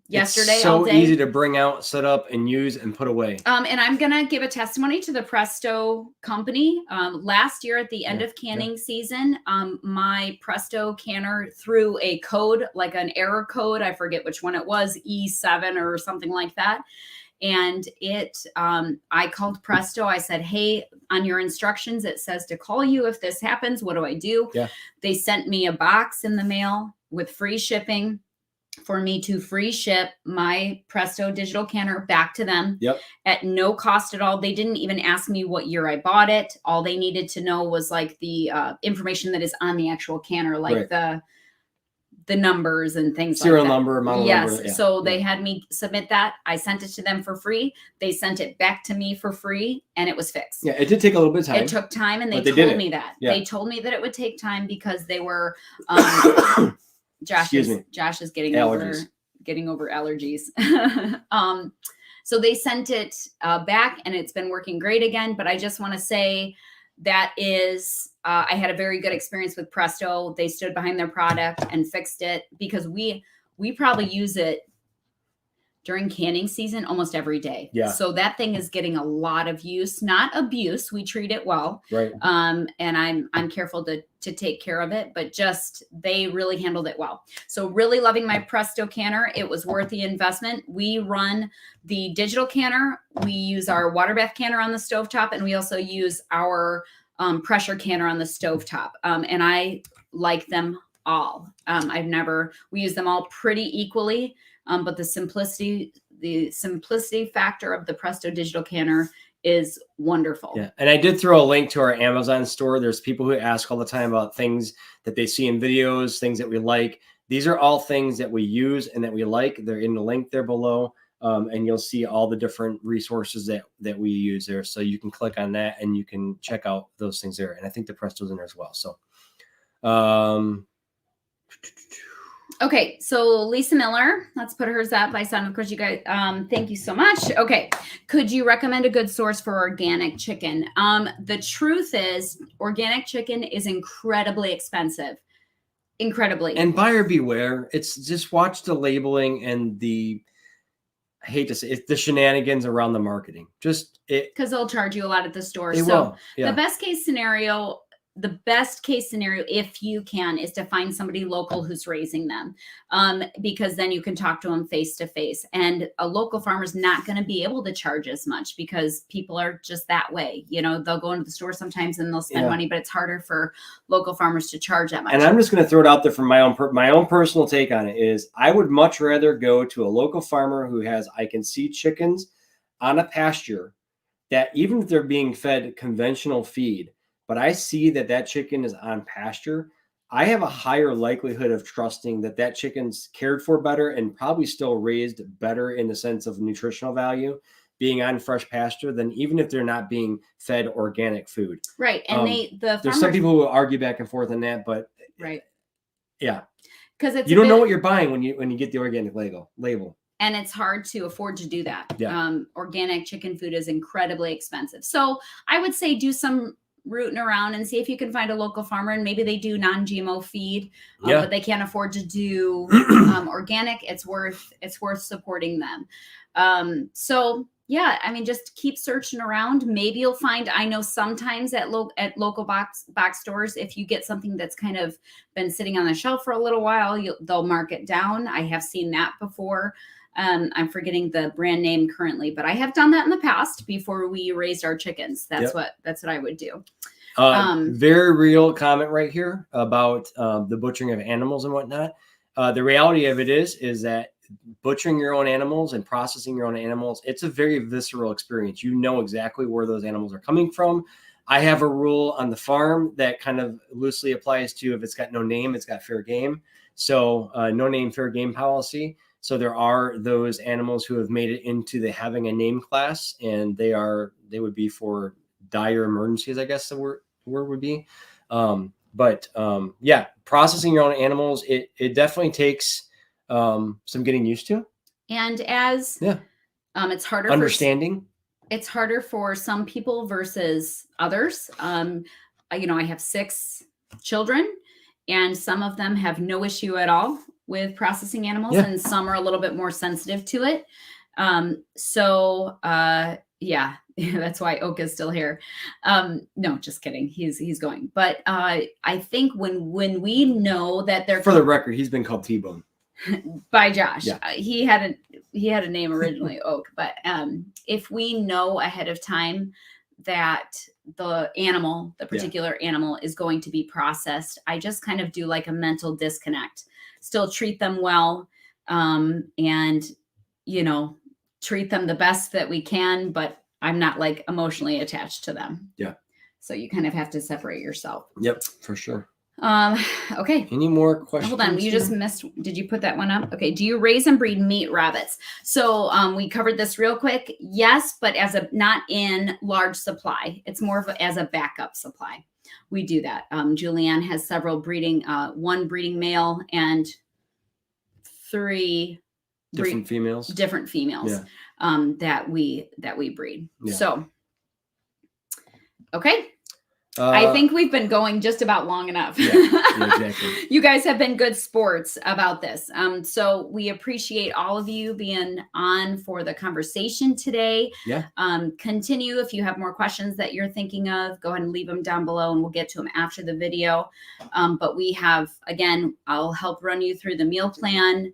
yesterday. It's so all day. Easy to bring out, set up, and use and put away. And I'm gonna give a testimony to the Presto company. Last year at the end of canning season, my Presto canner threw a code, like an error code. I forget which one it was, E7 or something like that. And I called Presto. I said, hey, on your instructions, it says to call you if this happens. What do I do? Yeah. They sent me a box in the mail with free shipping for me to free ship my Presto digital canner back to them at no cost at all. They didn't even ask me what year I bought it. All they needed to know was like the information that is on the actual canner, like the numbers and things serial like that. Number, model number. Yes. So they had me submit that. I sent it to them for free. They sent it back to me for free and it was fixed. Yeah. It did take a little bit of time. It took time and they told me that. Yeah. They told me that it would take time because they were, Josh is getting over allergies. So they sent it back and it's been working great again. But I just want to say that is, I had a very good experience with Presto. They stood behind their product and fixed it because we probably use it during canning season almost every day. Yeah. So that thing is getting a lot of use, not abuse. We treat it well. Right. And I'm careful to take care of it, but just they really handled it well. So really loving my Presto canner. It was worth the investment. We run the digital canner. We use our water bath canner on the stovetop, and we also use our pressure canner on the stovetop. And I like them all. We use them all pretty equally. But the simplicity factor of the Presto digital canner is wonderful. Yeah. And I did throw a link to our Amazon store. There's people who ask all the time about things that they see in videos, things that we like. These are all things that we use and that we like. They're in the link there below. And you'll see all the different resources that we use there. So you can click on that and you can check out those things there. And I think the Presto's in there as well. So, Okay, so Lisa Miller, let's put hers up. I sound, of course, you guys, thank you so much. Okay, could you recommend a good source for organic chicken? The truth is, organic chicken is incredibly expensive. Incredibly. And buyer beware. It's just watch the labeling and I hate to say it's the shenanigans around the marketing. Just because they'll charge you a lot at the store. They So will. Yeah. The best case scenario, if you can, is to find somebody local who's raising them, because then you can talk to them face to face. And a local farmer is not going to be able to charge as much because people are just that way. You know, they'll go into the store sometimes and they'll spend money, but it's harder for local farmers to charge that much. And I'm just going to throw it out there from my own personal take on it is I would much rather go to a local farmer who I can see chickens on a pasture that even if they're being fed conventional feed, but I see that chicken is on pasture, I have a higher likelihood of trusting that chicken's cared for better and probably still raised better in the sense of nutritional value being on fresh pasture than even if they're not being fed organic food. Right. And there's some people who will argue back and forth on that, but right. Yeah. Because you don't know what you're buying when you get the organic label. And it's hard to afford to do that. Yeah. Organic chicken food is incredibly expensive. So I would say do some rooting around and see if you can find a local farmer, and maybe they do non-GMO feed, but they can't afford to do organic. It's worth supporting them. So yeah, I mean, just keep searching around. Maybe you'll find, I know sometimes at local box stores, if you get something that's kind of been sitting on the shelf for a little while, they'll mark it down. I have seen that before. I'm forgetting the brand name currently, but I have done that in the past before we raised our chickens. That's what I would do. Very real comment right here about the butchering of animals and whatnot. The reality of it is that butchering your own animals and processing your own animals, it's a very visceral experience. You know exactly where those animals are coming from. I have a rule on the farm that kind of loosely applies to if it's got no name, it's got fair game. So no name, fair game policy. So there are those animals who have made it into the having a name class, and they would be for dire emergencies, I guess the word would be. Yeah, processing your own animals, it definitely takes some getting used to. And it's harder understanding. It's harder for some people versus others. I have 6 children, and some of them have no issue at all with processing animals, and some are a little bit more sensitive to it. That's why Oak is still here. No, just kidding. He's going. But I think when we know that they're, for the record, he's been called T-Bone by Josh. Yeah. He had a name originally, Oak. But if we know ahead of time that the particular animal is going to be processed, I just kind of do like a mental disconnect. Still treat them well, and treat them the best that we can, but I'm not like emotionally attached to them. Yeah. So you kind of have to separate yourself. Yep, for sure. Okay. Any more questions? Hold on. You just missed. Did you put that one up? Okay. Do you raise and breed meat rabbits? So we covered this real quick. Yes, but not in large supply. It's more of as a backup supply. We do that. Julianne has several breeding, 1 breeding male and 3 different females. Yeah. That we breed. Yeah. So, okay. I think we've been going just about long enough. Yeah, exactly. You guys have been good sports about this. So we appreciate all of you being on for the conversation today. Yeah. Continue if you have more questions that you're thinking of, go ahead and leave them down below and we'll get to them after the video. But we have, again, I'll help run you through the meal plan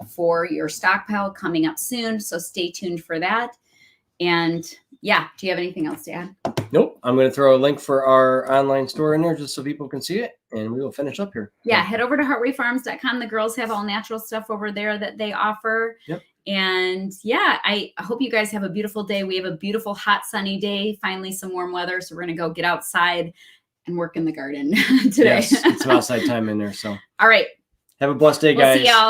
for your stockpile coming up soon. So stay tuned for that. And yeah, do you have anything else to add? Nope. I'm going to throw a link for our online store in there just so people can see it, and we will finish up here. Yeah, head over to heartwayfarms.com. The girls have all natural stuff over there that they offer. Yep. And yeah, I hope you guys have a beautiful day. We have a beautiful, hot, sunny day. Finally, some warm weather. So we're going to go get outside and work in the garden today. Yes, it's some outside time in there. So, all right. Have a blessed day, guys. We'll see y'all.